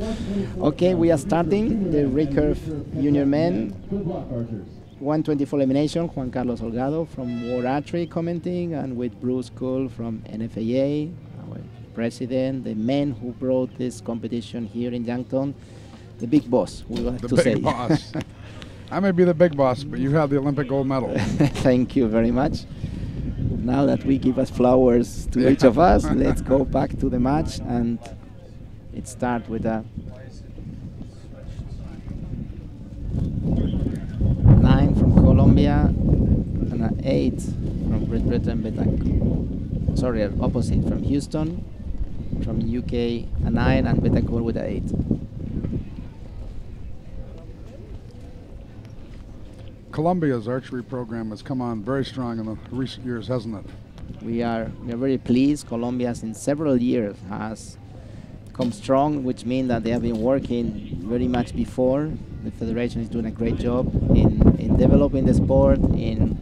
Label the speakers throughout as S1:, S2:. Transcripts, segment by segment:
S1: Okay, we are starting the Recurve Junior Men 124 elimination. Juan Carlos Holgado from World Archery commenting, and with Bruce Kuhl from NFAA, our president, the man who brought this competition here in Yankton, the big boss, we will have to say.
S2: The big boss. I may be the big boss, but you have the Olympic gold medal.
S1: Thank you very much. Now that we give us flowers to each of us, let's go back to the match, and it starts with a 9 from Colombia and an 8 from Great Britain, Betancur. Sorry, opposite, from Houston, from UK, a 9, and Betancur with an 8.
S2: Colombia's archery program has come on very strong in the recent years, hasn't it?
S1: We are very pleased. Colombia, in several years, has come strong, which means that they have been working very much before. The federation is doing a great job in developing the sport, in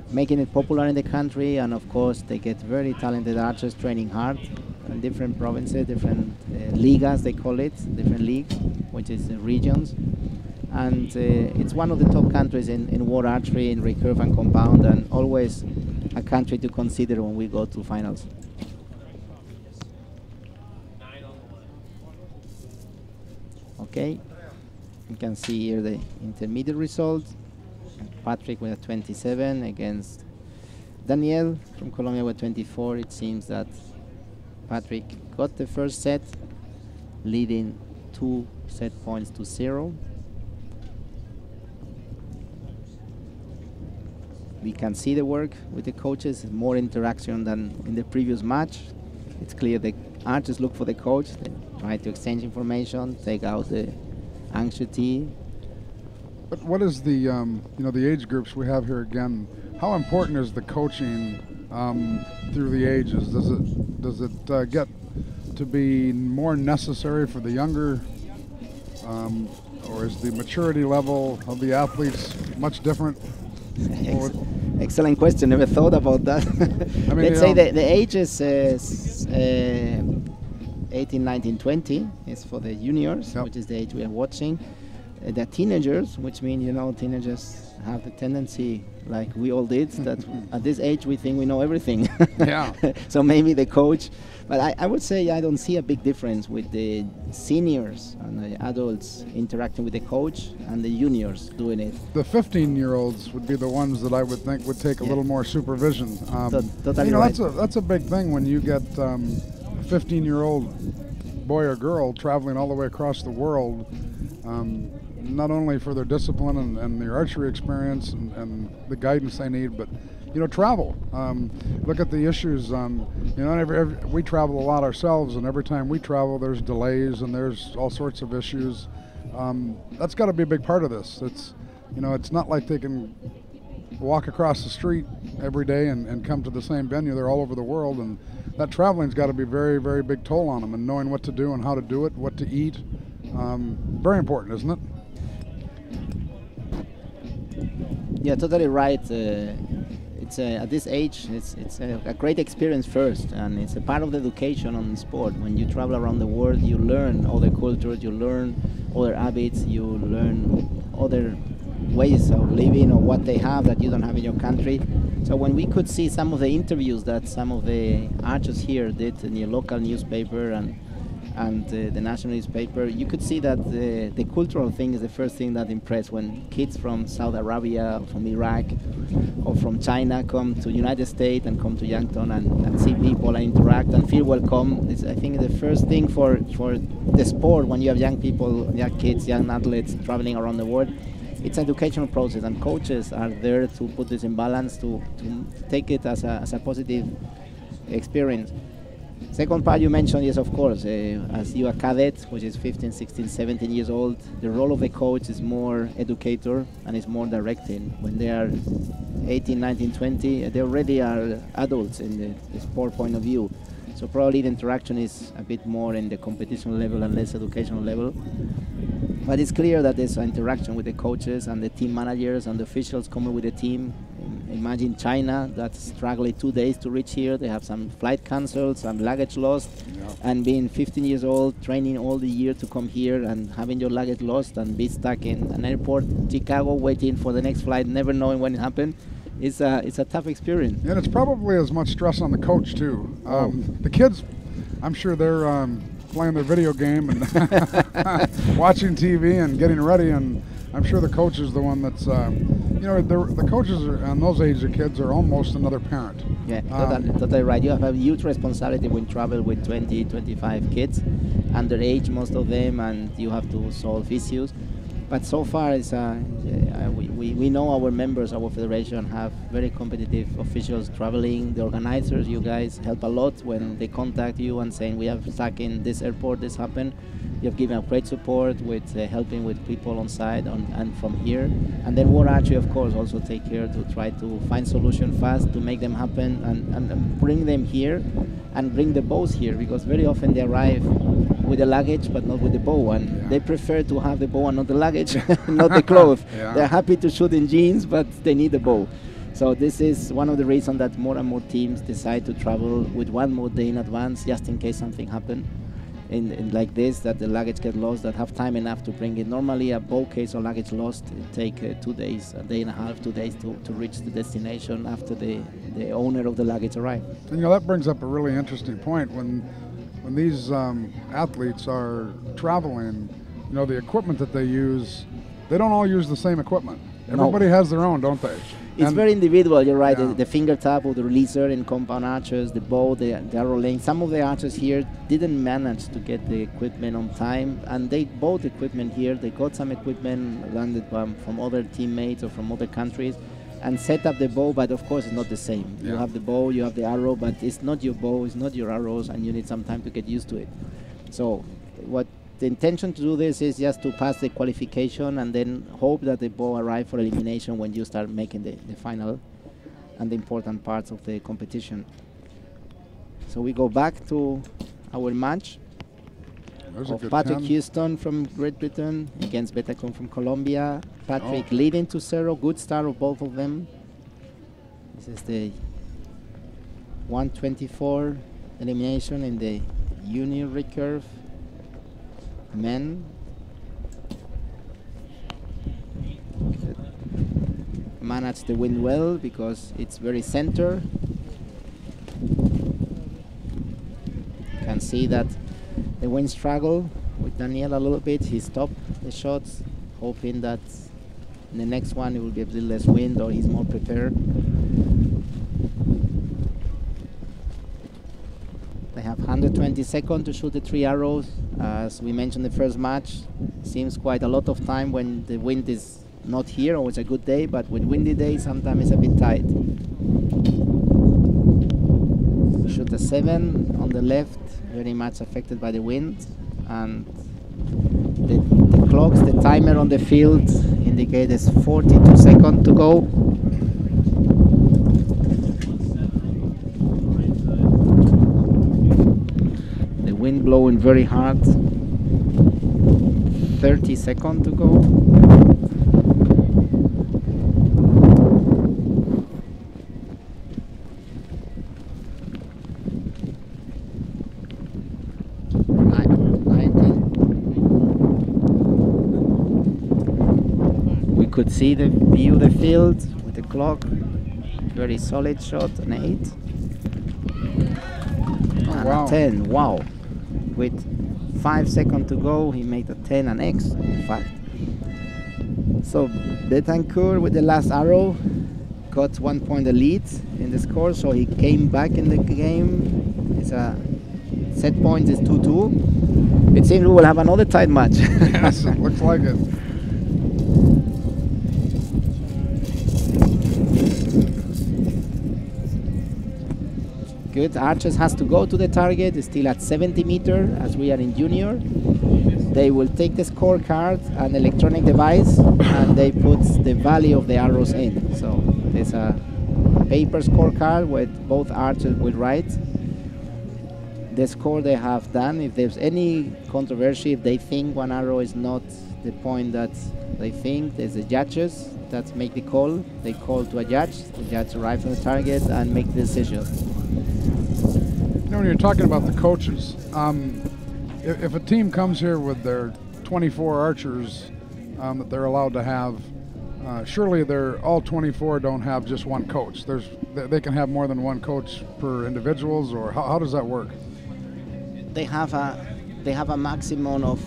S1: making it popular in the country, and of course they get very talented archers training hard in different provinces, different ligas they call it, different leagues, which is regions. And it's one of the top countries in world archery, in recurve and compound, and always a country to consider when we go to finals. Okay, you can see here the intermediate result. Patrick with a 27 against Daniel from Colombia with 24. It seems that Patrick got the first set, leading 2 set points to 0. We can see the work with the coaches, more interaction than in the previous match. It's clear the archers look for the coach, they try to exchange information, take out the anxiety.
S2: But what is the, the age groups we have here again? How important is the coaching through the ages? Does it get to be more necessary for the younger, or is the maturity level of the athletes much different?
S1: Excellent question. Never thought about that. I mean, let's say the age is 18, 19, 20 is for the juniors, which is the age we are watching. The teenagers, which means, teenagers have the tendency, like we all did, that at this age we think we know everything.
S2: Yeah.
S1: So maybe the coach, but I would say I don't see a big difference with the seniors and the adults interacting with the coach and the juniors doing it.
S2: The 15-year-olds would be the ones that I would think would take a little more supervision.
S1: Totally right.
S2: That's a big thing when you get a 15-year-old boy or girl traveling all the way across the world. Not only for their discipline and their archery experience and the guidance they need, but travel. Look at the issues. We travel a lot ourselves, and every time we travel, there's delays and there's all sorts of issues. That's got to be a big part of this. It's not like they can walk across the street every day and come to the same venue. They're all over the world, and that traveling's got to be very, very big toll on them, and knowing what to do and how to do it, what to eat. Very important, isn't it?
S1: Yeah, totally right. It's at this age, it's a great experience first, and it's a part of the education on the sport. When you travel around the world, you learn other cultures, you learn other habits, you learn other ways of living or what they have that you don't have in your country. So when we could see some of the interviews that some of the archers here did in the local newspaper and the national newspaper, you could see that the cultural thing is the first thing that impressed when kids from Saudi Arabia, from Iraq, or from China come to United States and come to Yankton and see people and interact and feel welcome. It's, I think, the first thing for the sport when you have young people, young kids, young athletes traveling around the world. It's an educational process, and coaches are there to put this in balance, to take it as a positive experience. Second part you mentioned, yes, of course, as you are cadet, which is 15, 16, 17 years old, the role of the coach is more educator and is more directing. When they are 18, 19, 20, they already are adults in the sport point of view. So probably the interaction is a bit more in the competition level and less educational level. But it's clear that there's an interaction with the coaches and the team managers and the officials coming with the team Imagine China that's struggling 2 days to reach here. They have some flight canceled, some luggage lost, and being 15 years old, training all the year to come here and having your luggage lost and be stuck in an airport, Chicago, waiting for the next flight, never knowing when it happened. It's a tough experience.
S2: And it's probably as much stress on the coach too. The kids, I'm sure they're playing their video game and watching TV and getting ready, and I'm sure the coach is the one that's, the coaches on those age of kids are almost another parent.
S1: Yeah, totally right. You have a huge responsibility when you travel with 20, 25 kids, underage most of them, and you have to solve issues. But so far, we know our members, our federation, have very competitive officials traveling. The organizers, you guys, help a lot when they contact you and saying, we have stuck in this airport, this happened. You have given great support with helping with people on site and from here. And then World Archery, of course, also take care to try to find solutions fast to make them happen and bring them here and bring the bows here, because very often they arrive with the luggage but not with the bow, and they prefer to have the bow and not the luggage, not the clothes. They're happy to shoot in jeans, but they need the bow. So this is one of the reasons that more and more teams decide to travel with one more day in advance, just in case something happens. In like this, that the luggage get lost, that have time enough to bring it. Normally a bow case or luggage lost, it take 2 days, a day and a half, 2 days to reach the destination after the owner of the luggage arrives.
S2: And that brings up a really interesting point. When these athletes are traveling, the equipment that they use, they don't all use the same equipment. Everybody has their own, don't they?
S1: It's very individual, you're right. The finger tap of the releaser in compound archers, the bow, the arrow length. Some of the archers here didn't manage to get the equipment on time, and they bought equipment here. They got some equipment landed from other teammates or from other countries and set up the bow, but of course it's not the same. You have the bow, you have the arrow, but it's not your bow, it's not your arrows, and you need some time to get used to it. So what the intention to do this is just to pass the qualification and then hope that the bow arrive for elimination when you start making the final and the important parts of the competition. So we go back to our match of Patrick Huston from Great Britain against Betancur from Colombia. Patrick leading 2-0, good start of both of them. This is the 124 elimination in the junior recurve men. Manage the wind well because it's very center. Can see that the wind struggle with Daniel a little bit. He stopped the shots, hoping that in the next one it will be a little less wind or he's more prepared. They have 120 seconds to shoot the 3 arrows. As we mentioned the first match, seems quite a lot of time when the wind is not here or it's a good day, but with windy days sometimes it's a bit tight. Shoot a 7 on the left, very much affected by the wind, and the clocks, the timer on the field indicate there's 42 seconds to go. The wind blowing very hard. 30 seconds to go. We could see the view of the field with the clock. Very solid shot, an 8. And a 10, wow. With 5 seconds to go, he made a 10, an X, in fact. So Betancur with the last arrow got 1 point the lead in the score, so he came back in the game. It's a set point is 2-2. It seems we will have another tight match.
S2: Yes, it looks like it.
S1: Good. Archers has to go to the target. It's still at 70 meters as we are in junior. They will take the scorecard, an electronic device, and they put the value of the arrows in. So there's a paper scorecard with both archers will write the score they have done. If there's any controversy, if they think one arrow is not the point that they think, there's the judges. that make the call. They call to a judge. The judge arrives on the target and make the decision.
S2: You know, when you're talking about the coaches, if a team comes here with their 24 archers that they're allowed to have, surely all 24 don't have just one coach. They can have more than one coach per individuals, or how does that work?
S1: They have a maximum of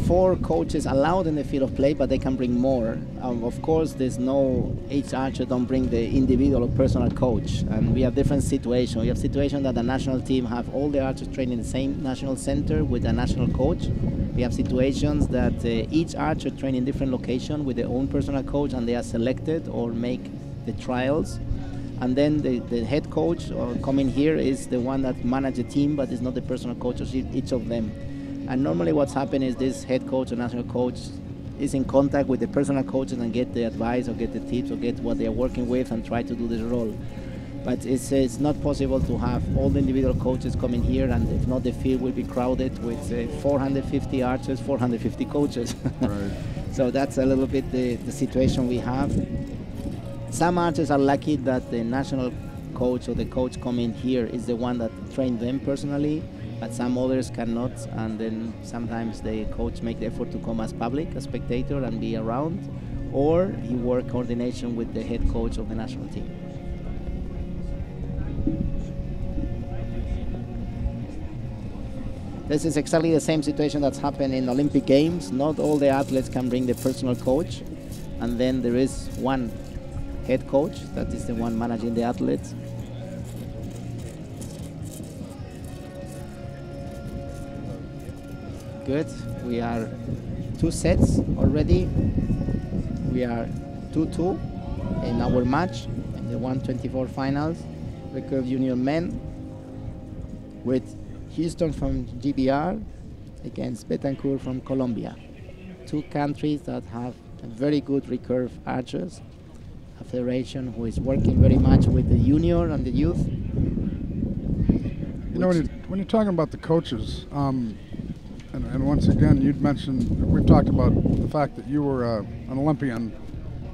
S1: 4 coaches allowed in the field of play, but they can bring more. Of course, each archer don't bring the individual or personal coach, and we have different situations. We have situations that the national team have all the archers trained in the same national center with a national coach. We have situations that each archer train in different location with their own personal coach, and they are selected or make the trials. And then the head coach coming here is the one that manages the team, but is not the personal coach of each of them. And normally what's happened is this head coach or national coach is in contact with the personal coaches and get the advice or get the tips or get what they are working with and try to do this role. But it's not possible to have all the individual coaches coming here, and if not, the field will be crowded with 450 archers, 450 coaches.
S2: Right.
S1: So that's a little bit the situation we have. Some archers are lucky that the national coach or the coach coming here is the one that trained them personally, but some others cannot, and then sometimes the coach make the effort to come as public, a spectator, and be around, or he work coordination with the head coach of the national team. This is exactly the same situation that's happened in Olympic Games. Not all the athletes can bring the personal coach, and then there is one head coach that is the one managing the athletes. Good. We are 2 sets already. We are 2-2 in our match in the 124 finals. Recurve Junior Men with Huston from GBR against Betancur from Colombia. 2 countries that have very good recurve archers. A federation who is working very much with the junior and the youth.
S2: You know, when you're talking about the coaches, and once again, you'd mentioned, we've talked about the fact that you were an Olympian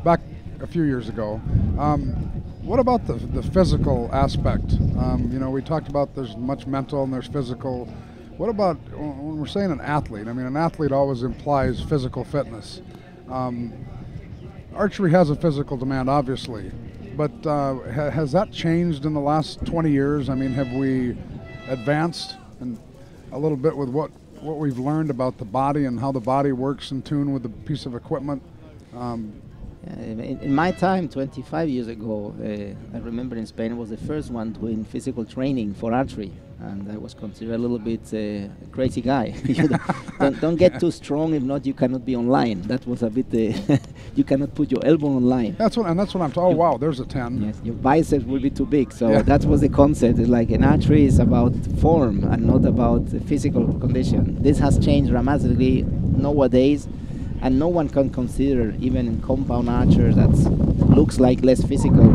S2: back a few years ago. What about the physical aspect? You know, we talked about there's much mental and there's physical. What about when we're saying an athlete? I mean, an athlete always implies physical fitness. Archery has a physical demand, obviously, but has that changed in the last 20 years? I mean, have we advanced a little bit with what we've learned about the body and how the body works in tune with the piece of equipment?
S1: In my time, 25 years ago, I remember in Spain I was the first one doing physical training for archery, and I was considered a little bit a crazy guy. don't get too strong, if not you cannot be online. That was a bit, you cannot put your elbow online.
S2: That's what I'm talking. Oh wow, there's a 10.
S1: Yes, your biceps will be too big. So that was the concept. It's like an archery is about form and not about physical condition. This has changed dramatically nowadays. And no one can consider, even in compound archer that looks like less physical,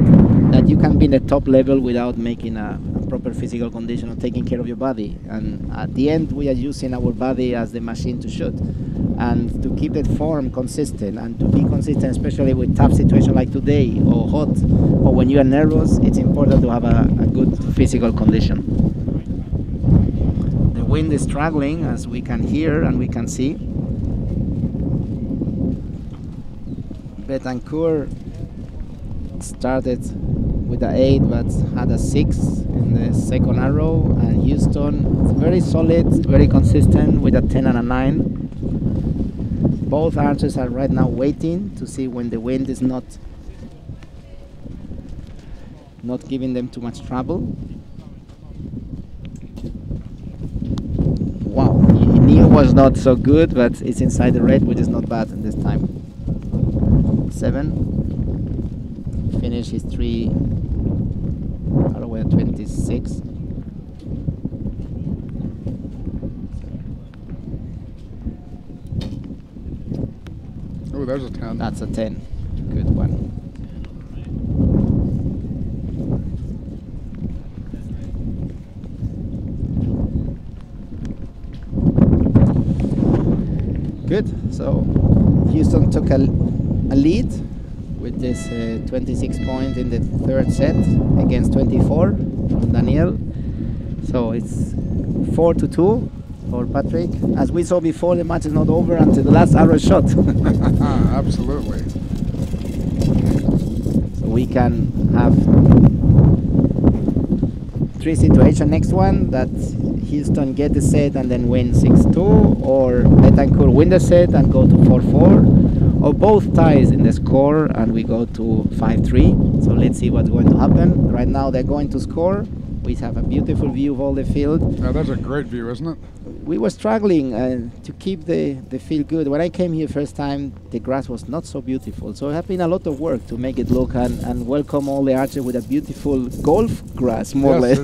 S1: that you can be in the top level without making a proper physical condition or taking care of your body. And at the end, we are using our body as the machine to shoot. And to keep that form consistent and to be consistent, especially with tough situations like today or hot, or when you are nervous, it's important to have a good physical condition. The wind is struggling, as we can hear and we can see. Betancur started with an 8 but had a 6 in the second arrow, and Huston very solid, very consistent with a 10 and a 9. Both archers are right now waiting to see when the wind is not giving them too much trouble. Wow, Neo was not so good, but it's inside the red, which is not bad in this time. 7. Finish his 3 out of 26.
S2: Oh, there's a 10.
S1: That's a 10. Good one. Good. So Huston took a lead with this 26 point in the third set against 24 from Daniel. So it's 4-2 for Patrick. As we saw before, the match is not over until the last arrow shot.
S2: Absolutely.
S1: So we can have 3 situations. Next one, that Huston get the set and then win 6-2, or Betancur win the set and go to 4-4, or both ties in the score and we go to 5-3. So let's see what's going to happen. Right now they're going to score. We have a beautiful view of all the field.
S2: Yeah, that's a great view, isn't it?
S1: We were struggling to keep the field good. When I came here first time, the grass was not so beautiful. So it has been a lot of work to make it look and welcome all the archers with a beautiful golf grass, more or less.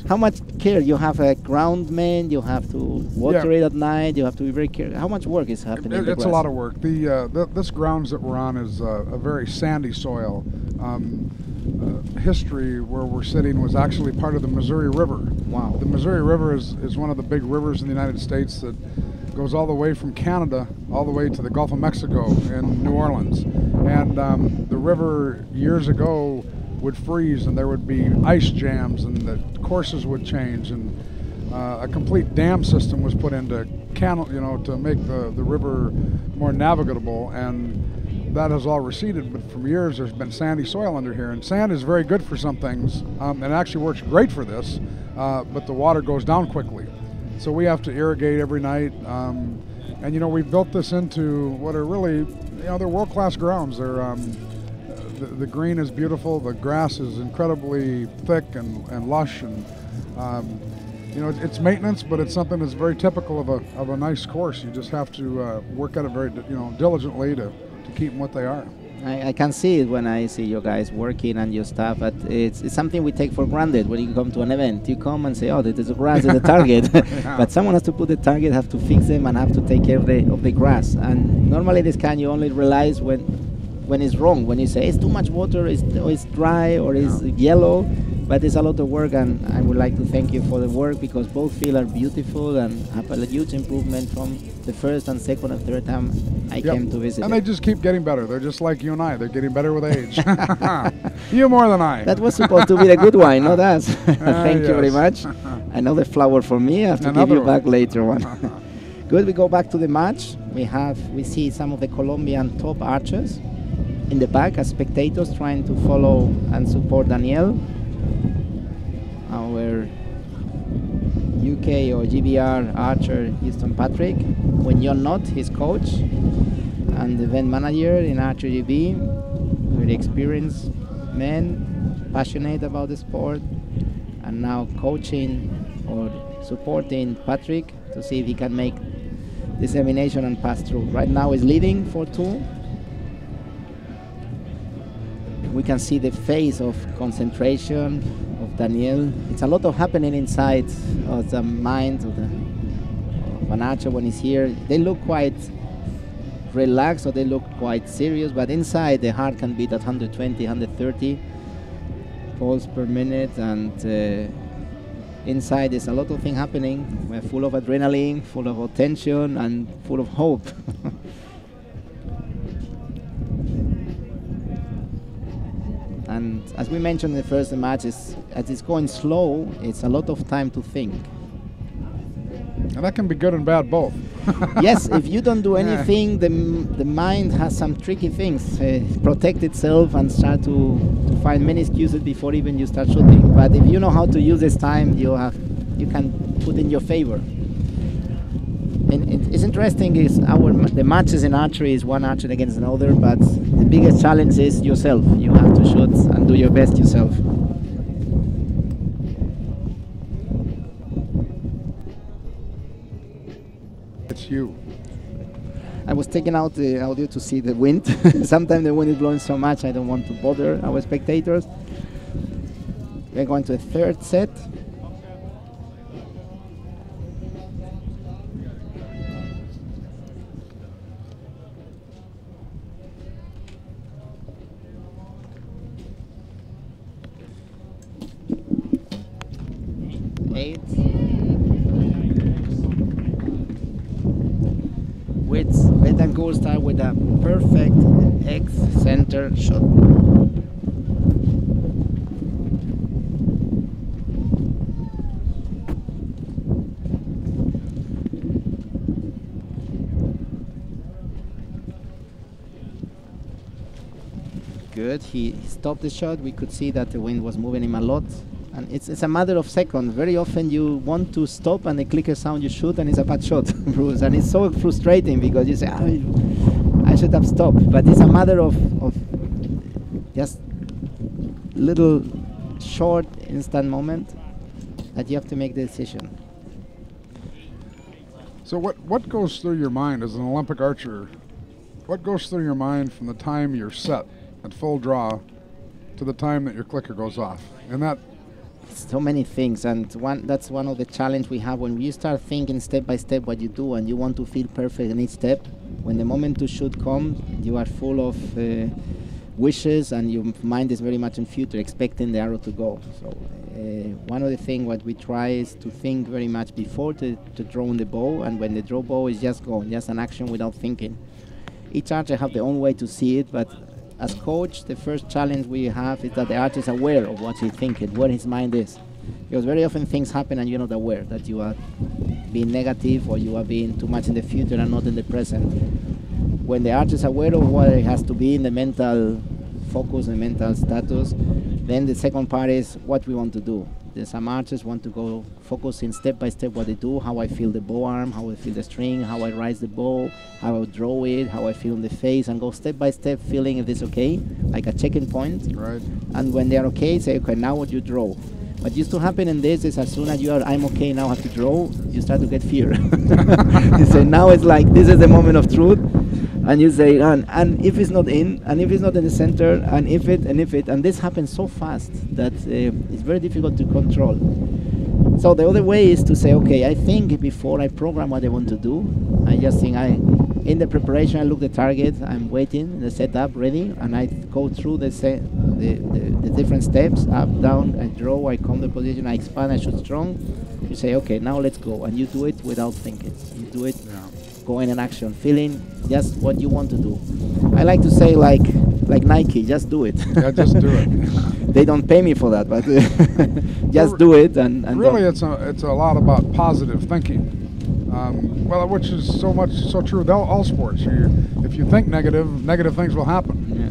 S1: How much care you have a groundman, you have to water it at night, you have to be very careful. How much work is happening?
S2: It's a lot of work. This grounds that we're on is a very sandy soil. History where we're sitting was actually part of the Missouri River.
S1: Wow.
S2: The Missouri River is one of the big rivers in the United States that goes all the way from Canada all the way to the Gulf of Mexico in New Orleans. And the river years ago would freeze and there would be ice jams and the courses would change, and a complete dam system was put into to make the river more navigable, and that has all receded, but for years there's been sandy soil under here, and sand is very good for some things, and it actually works great for this, but the water goes down quickly. So we have to irrigate every night, and we've built this into what are really, they're world-class grounds. They're, the green is beautiful, the grass is incredibly thick and lush, and it's maintenance, but it's something that's very typical of a nice course. You just have to work at it very diligently to keep them what they are.
S1: I can see it when I see you guys working and your stuff, but it's something we take for granted when you come to an event. You come and say, oh, there's a grass in the target. Yeah. But someone has to put the target, have to fix them, and have to take care of the grass. And normally this kind you only realize when it's wrong, when you say it's too much water, it's dry, or it's yellow. But it's a lot of work, and I would like to thank you for the work, because both fields are beautiful and have a huge improvement from the first and second and third time I came to visit.
S2: And they just keep getting better. They're just like you and I. They're getting better with age. You more than I.
S1: That was supposed to be the good wine, not us. Thank you very much. Another flower for me. I have to give you back later one. Good, we go back to the match. We see some of the Colombian top archers in the back as spectators trying to follow and support Daniel. Our UK or GBR archer Huston Patrick, when you're not his coach, and the event manager in Archery GB, very experienced man, passionate about the sport, and now coaching or supporting Patrick to see if he can make this examination and pass through. Right now he's leading 4-2. We can see the phase of concentration of Daniel. It's a lot of happening inside of the mind of an archer when he's here. They look quite relaxed, or they look quite serious, but inside the heart can beat at 120, 130 pulse per minute, and inside there's a lot of things happening. We're full of adrenaline, full of tension, and full of hope. And as we mentioned in the first match, as it's going slow, it's a lot of time to think.
S2: And that can be good and bad both.
S1: Yes, if you don't do anything, the mind has some tricky things. Protect itself and start to find many excuses before even you start shooting. But if you know how to use this time, you can put in your favor. And it's interesting is the matches in archery is one archer against another, but the biggest challenge is yourself. You have to shoot and do your best yourself.
S2: It's you.
S1: I was taking out the audio to see the wind. Sometimes the wind is blowing so much I don't want to bother our spectators. We're going to a third set. With Betancur start with a perfect X-center shot. Good, he stopped the shot. We could see that the wind was moving him a lot. And it's a matter of seconds. Very often you want to stop and the clicker sound, you shoot and it's a bad shot, Bruce. And it's so frustrating because you say, I should have stopped. But it's a matter of just little short instant moment that you have to make the decision.
S2: So what goes through your mind as an Olympic archer? What goes through your mind from the time you're set at full draw to the time that your clicker goes off? And that
S1: so many things, and that's one of the challenge we have when you start thinking step by step what you do, and you want to feel perfect in each step. When the moment to shoot comes, you are full of wishes, and your mind is very much in future, expecting the arrow to go. So one of the things what we try is to think very much before to draw the bow, and when the draw bow is just go, just an action without thinking. Each archer have their own way to see it, but as coach, the first challenge we have is that the archer is aware of what he's thinking, where his mind is. Because very often things happen and you're not aware that you are being negative or you are being too much in the future and not in the present. When the archer is aware of what it has to be in the mental focus and mental status, then the second part is what we want to do. Some archers want to go focusing step by step what they do, how I feel the bow arm, how I feel the string, how I rise the bow, how I draw it, how I feel in the face, and go step by step feeling if it's okay, like a checking point.
S2: Right.
S1: And when they're okay, say, okay, now what you draw. What used to happen in this is as soon as you are, I'm okay, now I have to draw, you start to get fear. You say, now it's like, this is the moment of truth. And you say, and if it's not in, and if it's not in the center, and if it, and this happens so fast that it's very difficult to control. So the other way is to say, okay, I think before I program what I want to do, I just think in the preparation, I look the target, I'm waiting, the setup ready, and I go through the different steps, up, down, I draw, I come the position, I expand, I shoot strong. You say, okay, now let's go, and you do it without thinking. You do it. Yeah. Going in action, feeling just what you want to do. I like to say like Nike, just do it.
S2: Yeah, just do it.
S1: They don't pay me for that, but just do it. And
S2: really, it's a lot about positive thinking. Well, which is so true with all sports. If you think negative things will happen. Yeah.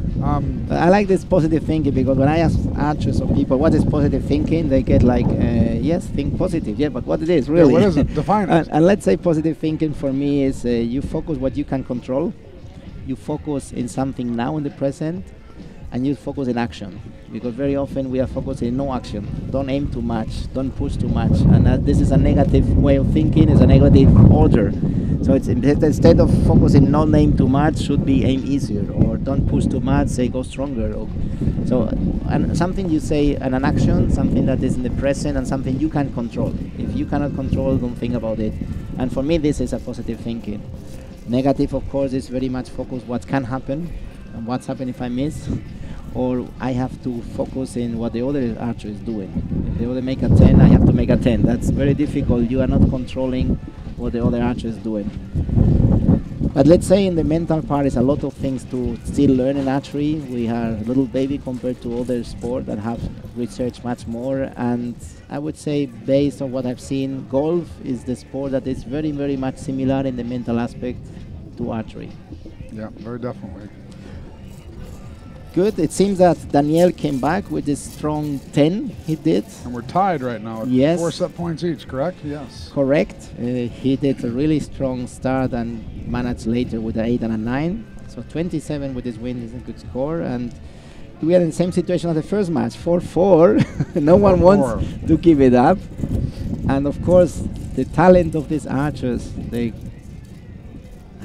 S1: I like this positive thinking because when I ask archers or people what is positive thinking, they get like, yes, think positive. Yeah, but what it is really?
S2: Yeah, what is it? Define it.
S1: And let's say positive thinking for me is you focus what you can control, you focus in something now in the present, and you focus in action. Because very often we are focusing in no action. Don't aim too much, don't push too much. And this is a negative way of thinking, it's a negative order. So it's instead of focusing not aim too much, should be aim easier, or don't push too much, say go stronger. So and something you say and an action, something that is in the present and something you can control. If you cannot control, don't think about it. And for me, this is a positive thinking. Negative, of course, is very much focus what can happen and what's happened if I miss. Or I have to focus in what the other archer is doing. If the other make a 10, I have to make a 10. That's very difficult. You are not controlling what the other archer is doing. But let's say in the mental part is a lot of things to still learn in archery. We are a little baby compared to other sports that have researched much more. And I would say based on what I've seen, golf is the sport that is very, very much similar in the mental aspect to archery.
S2: Yeah, very definitely.
S1: Good. It seems that Daniel came back with this strong 10 he did.
S2: And we're tied right now at
S1: yes.
S2: 4 set points each, correct? Yes.
S1: Correct. He did a really strong start and managed later with an 8 and a 9. So 27 with his win is a good score. And we are in the same situation as the first match, 4-4. No one wants to give it up. And of course, the talent of these archers,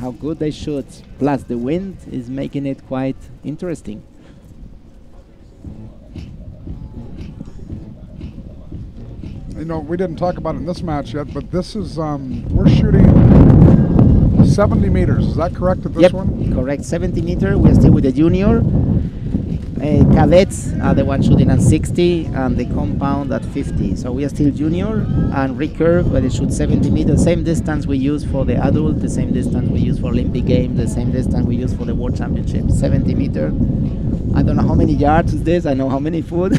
S1: how good they shoot, plus the wind is making it quite interesting.
S2: You know, we didn't talk about it in this match yet, but this is, we're shooting 70 meters. Is that correct at this one?
S1: Correct. 70 meter. We're still with the junior. Cadets are the ones shooting at 60 and the compound at 50. So we are still junior, and Recurve, where they shoot 70 meters, same distance we use for the adult, the same distance we use for Olympic Games, the same distance we use for the World Championships, 70 meter. I don't know how many yards is this, I know how many foot,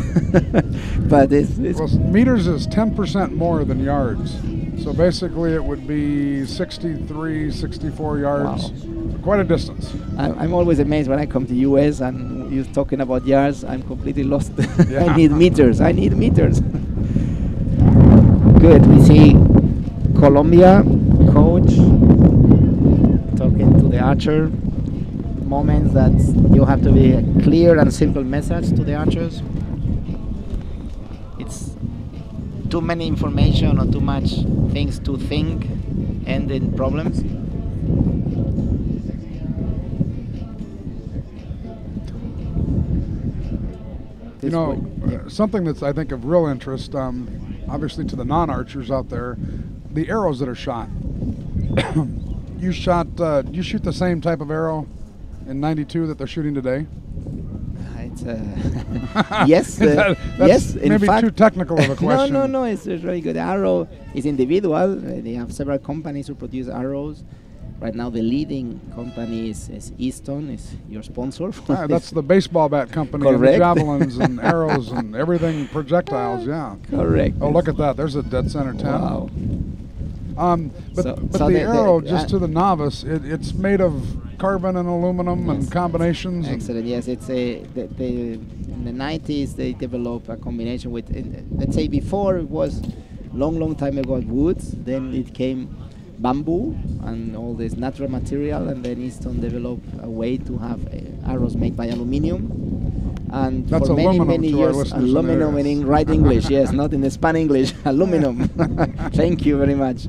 S1: but it's
S2: well, meters is 10% more than yards. So basically it would be 63, 64 yards.
S1: Wow.
S2: Quite a distance.
S1: I'm always amazed when I come to US and you're talking about yards. I'm completely lost.
S2: Yeah.
S1: I need meters. Good. We see Colombia coach talking to the archer. Moments that you have to be a clear and simple message to the archers. It's too many information or too much things to think, and in problems.
S2: You know, something that's, I think, of real interest, obviously to the non-archers out there, the arrows that are shot. You shoot the same type of arrow in '92 that they're shooting today?
S1: It's yes, yes. In
S2: maybe
S1: fact,
S2: too technical of a question.
S1: No. It's a very good. Arrow is individual. They have several companies who produce arrows. Right now, the leading company is Easton, is your sponsor.
S2: That's the baseball bat company.
S1: Correct.
S2: And the javelins and arrows and everything, projectiles, yeah.
S1: Correct.
S2: Oh, look at that. There's a dead center 10.
S1: Wow.
S2: But the arrow, just to the novice, it's made of carbon and aluminum and combinations.
S1: Excellent. Yes, it's in the 90s they developed a combination with, let's say before it was long time ago woods, then it came bamboo and all this natural material, and then Easton developed a way to have arrows made by aluminum. And
S2: that's
S1: for many
S2: to
S1: years, aluminum in right English, yes, not in the Span English, aluminum. Thank you very much.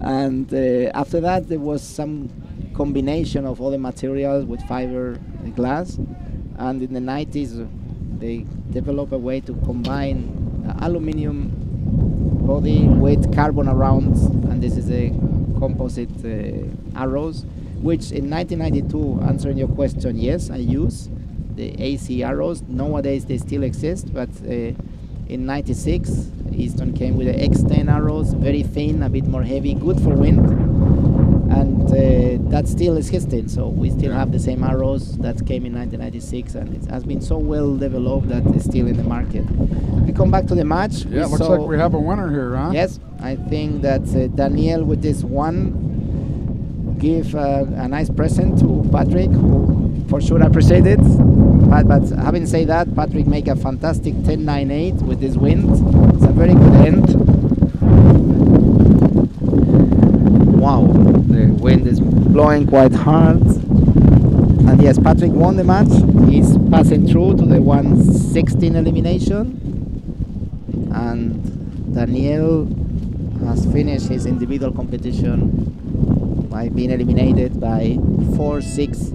S1: And after that, there was some combination of other materials with fiber glass. And in the 90s, they developed a way to combine aluminum body with carbon around, and this is a composite arrows, which in 1992, answering your question, yes, I use the AC arrows. Nowadays they still exist, but in 96 Easton came with the X10 arrows, very thin, a bit more heavy, good for wind, and that still existing. So we still have the same arrows that came in 1996, and it has been so well developed that it's still in the market. We come back to the match.
S2: Yeah, it looks like we have a winner here, huh?
S1: Yes, I think that Daniel with this one give a nice present to Patrick, who for sure appreciate it. But having said that, Patrick make a fantastic 10.98 with this wind. It's a very good end. Wow, the wind is blowing quite hard. And yes, Patrick won the match. He's passing through to the 116 elimination. And Daniel has finished his individual competition by being eliminated by 4-6.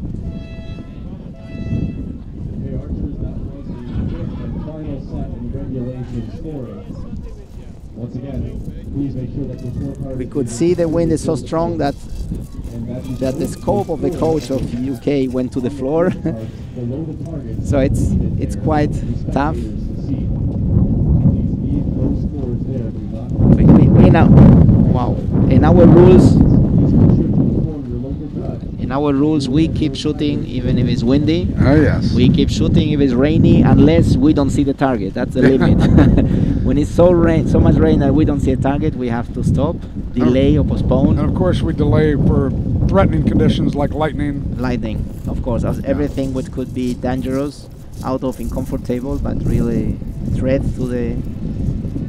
S3: Once again, please make sure that the scorecard.
S1: We could see the wind is so strong that the scope of the coach of UK went to the floor. So it's quite tough. We now, wow, in our rules we keep shooting even if it's windy.
S2: Oh yes.
S1: We keep shooting if it's rainy, unless we don't see the target. That's the limit. When it's so much rain that we don't see a target, we have to stop, delay or postpone.
S2: And of course we delay for threatening conditions like lightning.
S1: Lightning, of course, as everything which could be dangerous, out of uncomfortable, but really threat to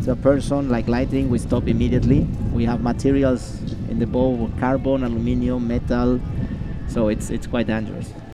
S1: a person like lightning, we stop immediately. We have materials in the bow, carbon, aluminum, metal, so it's quite dangerous.